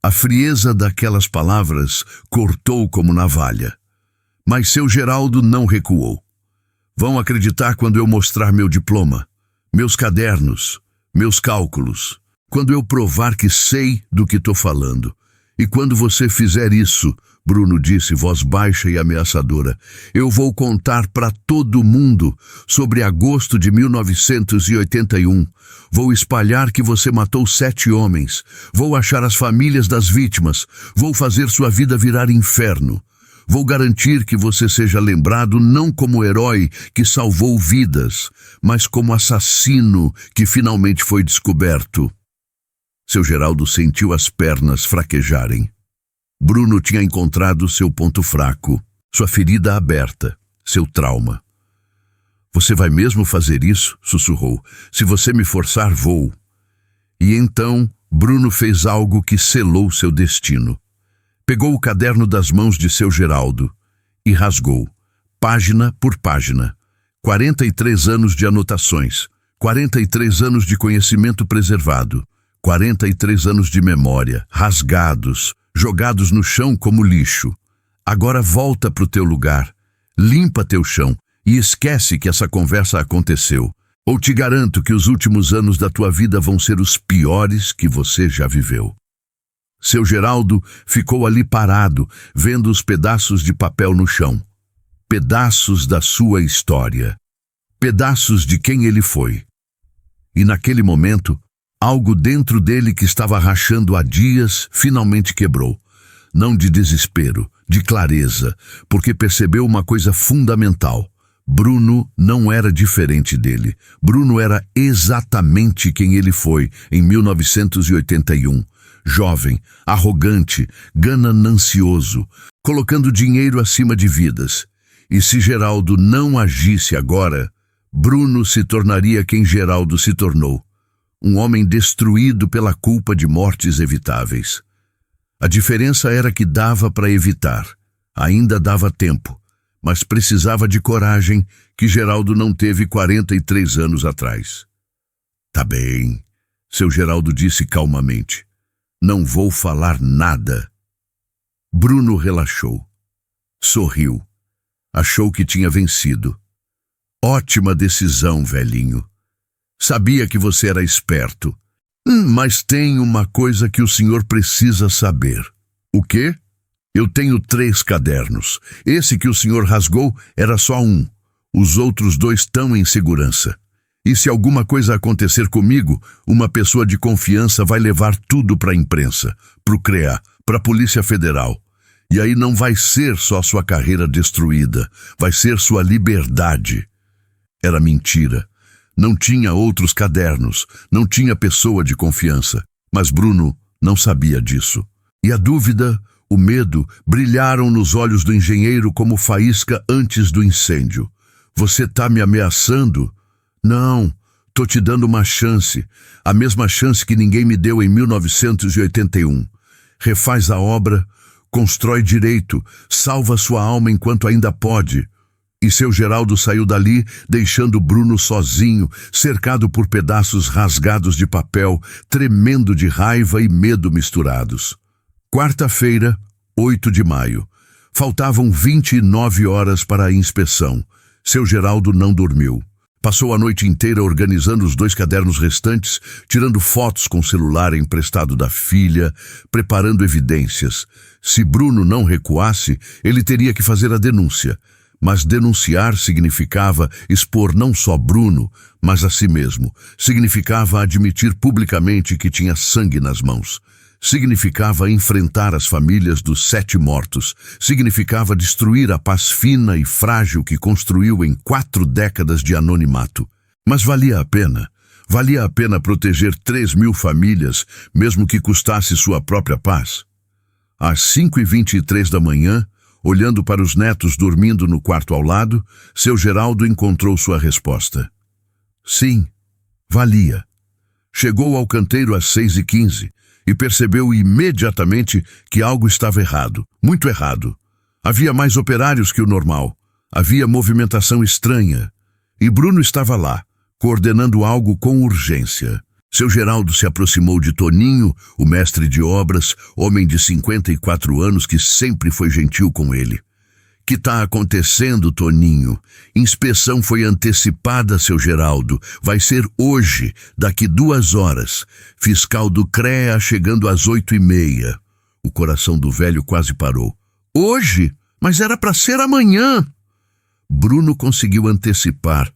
A frieza daquelas palavras cortou como navalha. Mas seu Geraldo não recuou. Vão acreditar quando eu mostrar meu diploma, meus cadernos, meus cálculos, quando eu provar que sei do que estou falando. E quando você fizer isso, Bruno disse, voz baixa e ameaçadora, eu vou contar para todo mundo sobre agosto de 1981. Vou espalhar que você matou 7 homens. Vou achar as famílias das vítimas. Vou fazer sua vida virar inferno. Vou garantir que você seja lembrado não como herói que salvou vidas, mas como assassino que finalmente foi descoberto. Seu Geraldo sentiu as pernas fraquejarem. Bruno tinha encontrado seu ponto fraco, sua ferida aberta, seu trauma. Você vai mesmo fazer isso? Sussurrou. Se você me forçar, vou. E então Bruno fez algo que selou seu destino. Pegou o caderno das mãos de seu Geraldo e rasgou, página por página. 43 anos de anotações, 43 anos de conhecimento preservado, 43 anos de memória, rasgados, jogados no chão como lixo. Agora volta pro teu lugar, limpa teu chão e esquece que essa conversa aconteceu. Ou te garanto que os últimos anos da tua vida vão ser os piores que você já viveu. Seu Geraldo ficou ali parado, vendo os pedaços de papel no chão. Pedaços da sua história. Pedaços de quem ele foi. E naquele momento, algo dentro dele que estava rachando há dias finalmente quebrou. Não de desespero, de clareza, porque percebeu uma coisa fundamental. Bruno não era diferente dele. Bruno era exatamente quem ele foi em 1981. Jovem, arrogante, ganancioso, colocando dinheiro acima de vidas. E se Geraldo não agisse agora, Bruno se tornaria quem Geraldo se tornou. Um homem destruído pela culpa de mortes evitáveis. A diferença era que dava para evitar. Ainda dava tempo, mas precisava de coragem que Geraldo não teve 43 anos atrás. Tá bem, seu Geraldo disse calmamente. Não vou falar nada. Bruno relaxou. Sorriu. Achou que tinha vencido. Ótima decisão, velhinho. Sabia que você era esperto. Mas tem uma coisa que o senhor precisa saber. O quê? Eu tenho 3 cadernos. Esse que o senhor rasgou era só um. Os outros 2 estão em segurança. E se alguma coisa acontecer comigo, uma pessoa de confiança vai levar tudo para a imprensa, para o CREA, para a Polícia Federal. E aí não vai ser só sua carreira destruída, vai ser sua liberdade. Era mentira. Não tinha outros cadernos, não tinha pessoa de confiança. Mas Bruno não sabia disso. E a dúvida, o medo, brilharam nos olhos do engenheiro como faísca antes do incêndio. Você tá me ameaçando? Não, tô te dando uma chance, a mesma chance que ninguém me deu em 1981. Refaz a obra, constrói direito, salva sua alma enquanto ainda pode. E seu Geraldo saiu dali, deixando Bruno sozinho, cercado por pedaços rasgados de papel, tremendo de raiva e medo misturados. Quarta-feira, 8 de maio. Faltavam 29 horas para a inspeção. Seu Geraldo não dormiu. Passou a noite inteira organizando os 2 cadernos restantes, tirando fotos com o celular emprestado da filha, preparando evidências. Se Bruno não recuasse, ele teria que fazer a denúncia. Mas denunciar significava expor não só Bruno, mas a si mesmo. Significava admitir publicamente que tinha sangue nas mãos. Significava enfrentar as famílias dos 7 mortos. Significava destruir a paz fina e frágil que construiu em 4 décadas de anonimato. Mas valia a pena. Valia a pena proteger 3.000 famílias, mesmo que custasse sua própria paz. Às 5h23 da manhã, olhando para os netos dormindo no quarto ao lado, seu Geraldo encontrou sua resposta. Sim, valia. Chegou ao canteiro às 6h15 e percebeu imediatamente que algo estava errado, muito errado. Havia mais operários que o normal. Havia movimentação estranha. E Bruno estava lá, coordenando algo com urgência. Seu Geraldo se aproximou de Toninho, o mestre de obras, homem de 54 anos que sempre foi gentil com ele. Que tá acontecendo, Toninho? Inspeção foi antecipada, seu Geraldo. Vai ser hoje, daqui 2 horas. Fiscal do CREA chegando às 8h30. O coração do velho quase parou. Hoje? Mas era para ser amanhã. Bruno conseguiu antecipar.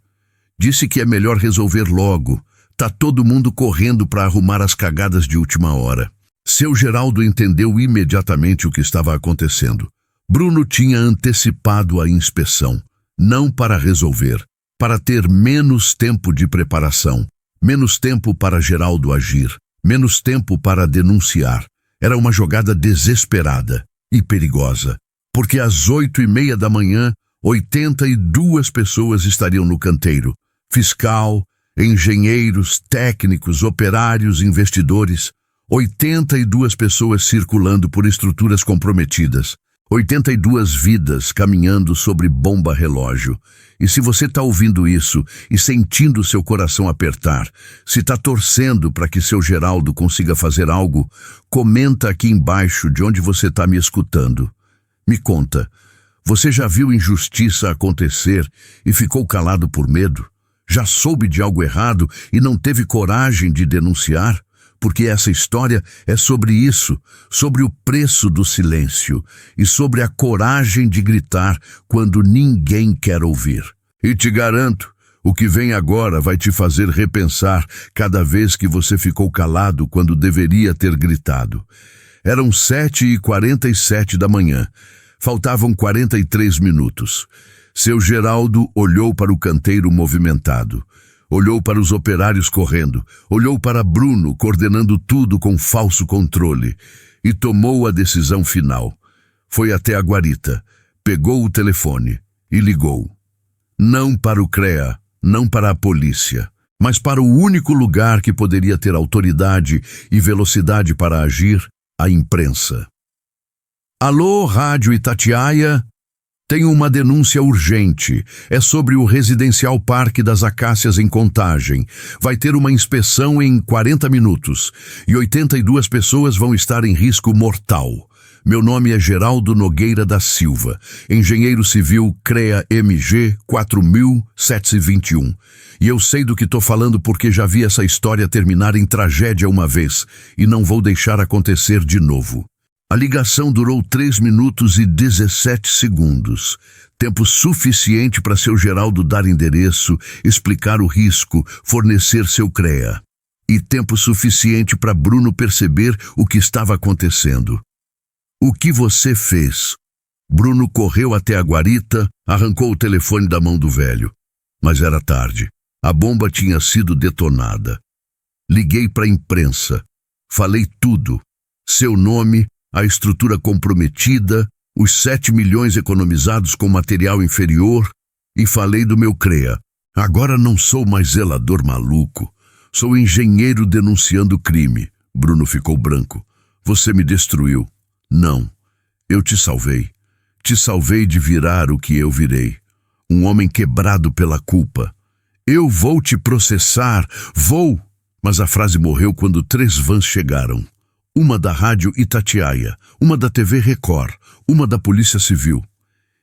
Disse que é melhor resolver logo. Tá todo mundo correndo para arrumar as cagadas de última hora. Seu Geraldo entendeu imediatamente o que estava acontecendo. Bruno tinha antecipado a inspeção, não para resolver, para ter menos tempo de preparação, menos tempo para Geraldo agir, menos tempo para denunciar. Era uma jogada desesperada e perigosa, porque às 8h30 da manhã, 82 pessoas estariam no canteiro. Fiscal, engenheiros, técnicos, operários, investidores. 82 pessoas circulando por estruturas comprometidas. 82 vidas caminhando sobre bomba-relógio. E se você está ouvindo isso e sentindo seu coração apertar, se está torcendo para que seu Geraldo consiga fazer algo, comenta aqui embaixo de onde você está me escutando. Me conta, você já viu injustiça acontecer e ficou calado por medo? Já soube de algo errado e não teve coragem de denunciar? Porque essa história é sobre isso, sobre o preço do silêncio e sobre a coragem de gritar quando ninguém quer ouvir. E te garanto, o que vem agora vai te fazer repensar cada vez que você ficou calado quando deveria ter gritado. Eram 7h47 da manhã. Faltavam 43 minutos. Seu Geraldo olhou para o canteiro movimentado. Olhou para os operários correndo, olhou para Bruno coordenando tudo com falso controle e tomou a decisão final. Foi até a guarita, pegou o telefone e ligou. Não para o CREA, não para a polícia, mas para o único lugar que poderia ter autoridade e velocidade para agir, a imprensa. Alô, Rádio Itatiaia? Tenho uma denúncia urgente. É sobre o Residencial Parque das Acácias em Contagem. Vai ter uma inspeção em 40 minutos e 82 pessoas vão estar em risco mortal. Meu nome é Geraldo Nogueira da Silva, engenheiro civil CREA-MG 4721. E eu sei do que estou falando porque já vi essa história terminar em tragédia uma vez e não vou deixar acontecer de novo. A ligação durou 3 minutos e 17 segundos. Tempo suficiente para seu Geraldo dar endereço, explicar o risco, fornecer seu CREA. E tempo suficiente para Bruno perceber o que estava acontecendo. O que você fez? Bruno correu até a guarita, arrancou o telefone da mão do velho. Mas era tarde. A bomba tinha sido detonada. Liguei para a imprensa. Falei tudo. Seu nome, a estrutura comprometida, os 7 milhões economizados com material inferior e falei do meu CREA. Agora não sou mais zelador maluco. Sou engenheiro denunciando crime. Bruno ficou branco. Você me destruiu. Não, eu te salvei. Te salvei de virar o que eu virei. Um homem quebrado pela culpa. Eu vou te processar, vou! Mas a frase morreu quando 3 vans chegaram. Uma da Rádio Itatiaia, uma da TV Record, uma da Polícia Civil.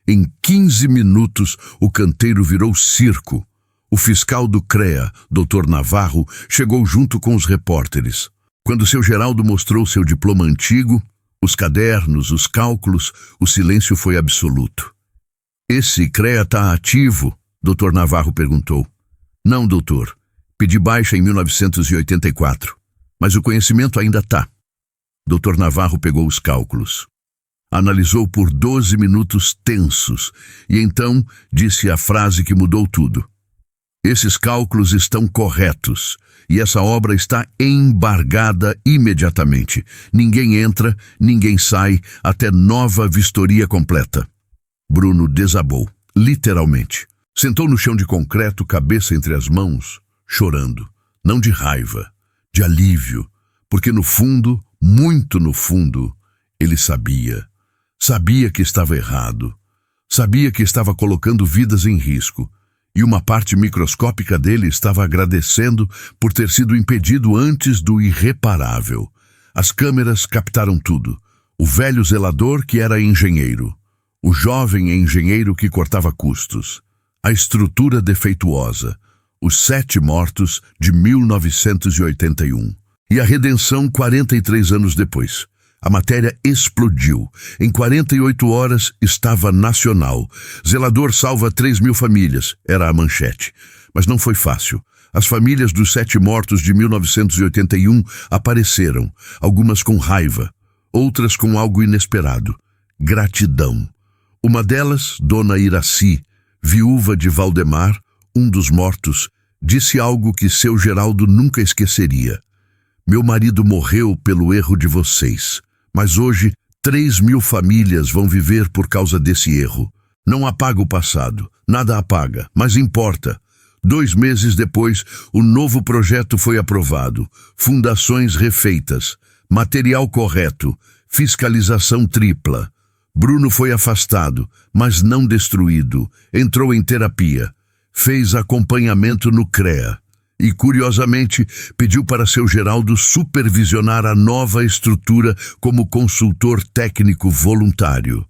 Em 15 minutos, o canteiro virou circo. O fiscal do CREA, Dr. Navarro, chegou junto com os repórteres. Quando seu Geraldo mostrou seu diploma antigo, os cadernos, os cálculos, o silêncio foi absoluto. Esse CREA está ativo? Dr. Navarro perguntou. Não, doutor. Pedi baixa em 1984. Mas o conhecimento ainda está. Dr. Navarro pegou os cálculos. Analisou por 12 minutos tensos e então disse a frase que mudou tudo. Esses cálculos estão corretos e essa obra está embargada imediatamente. Ninguém entra, ninguém sai, até nova vistoria completa. Bruno desabou, literalmente. Sentou no chão de concreto, cabeça entre as mãos, chorando. Não de raiva, de alívio, porque no fundo, muito no fundo, ele sabia. Sabia que estava errado. Sabia que estava colocando vidas em risco. e uma parte microscópica dele estava agradecendo por ter sido impedido antes do irreparável. As câmeras captaram tudo. O velho zelador que era engenheiro. O jovem engenheiro que cortava custos. A estrutura defeituosa. Os 7 mortos de 1981. E a redenção 43 anos depois. A matéria explodiu. Em 48 horas estava nacional. Zelador salva 3.000 famílias, era a manchete. Mas não foi fácil. As famílias dos 7 mortos de 1981 apareceram, algumas com raiva, outras com algo inesperado. Gratidão. Uma delas, Dona Iraci, viúva de Valdemar, um dos mortos, disse algo que seu Geraldo nunca esqueceria. Meu marido morreu pelo erro de vocês, mas hoje 3.000 famílias vão viver por causa desse erro. Não apaga o passado, nada apaga, mas importa. 2 meses depois, o novo projeto foi aprovado, fundações refeitas, material correto, fiscalização tripla. Bruno foi afastado, mas não destruído, entrou em terapia, fez acompanhamento no CREA. E, curiosamente, pediu para seu Geraldo supervisionar a nova estrutura como consultor técnico voluntário.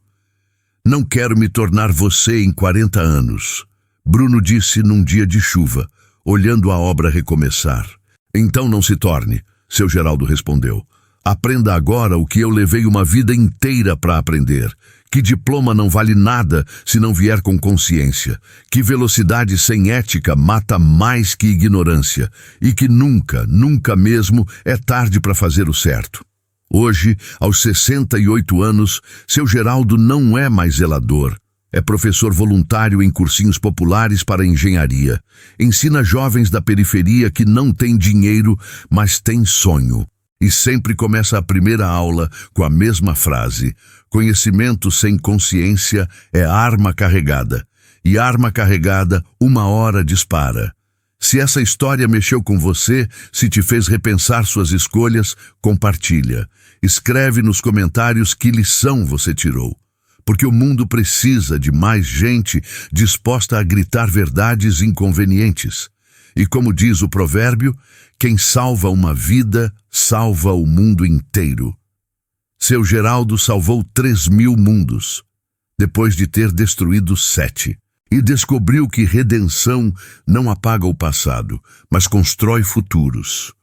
Não quero me tornar você em 40 anos, Bruno disse num dia de chuva, olhando a obra recomeçar. Então não se torne, seu Geraldo respondeu. Aprenda agora o que eu levei uma vida inteira para aprender. Que diploma não vale nada se não vier com consciência. Que velocidade sem ética mata mais que ignorância. E que nunca, nunca mesmo é tarde para fazer o certo. Hoje, aos 68 anos, seu Geraldo não é mais zelador. É professor voluntário em cursinhos populares para engenharia. Ensina jovens da periferia que não têm dinheiro, mas têm sonho. E sempre começa a primeira aula com a mesma frase: conhecimento sem consciência é arma carregada, e arma carregada 1 hora dispara. Se essa história mexeu com você, se te fez repensar suas escolhas, compartilha. Escreve nos comentários que lição você tirou. Porque o mundo precisa de mais gente disposta a gritar verdades inconvenientes. E como diz o provérbio, quem salva uma vida, salva o mundo inteiro. Seu Geraldo salvou 3.000 mundos, depois de ter destruído 7. E descobriu que redenção não apaga o passado, mas constrói futuros.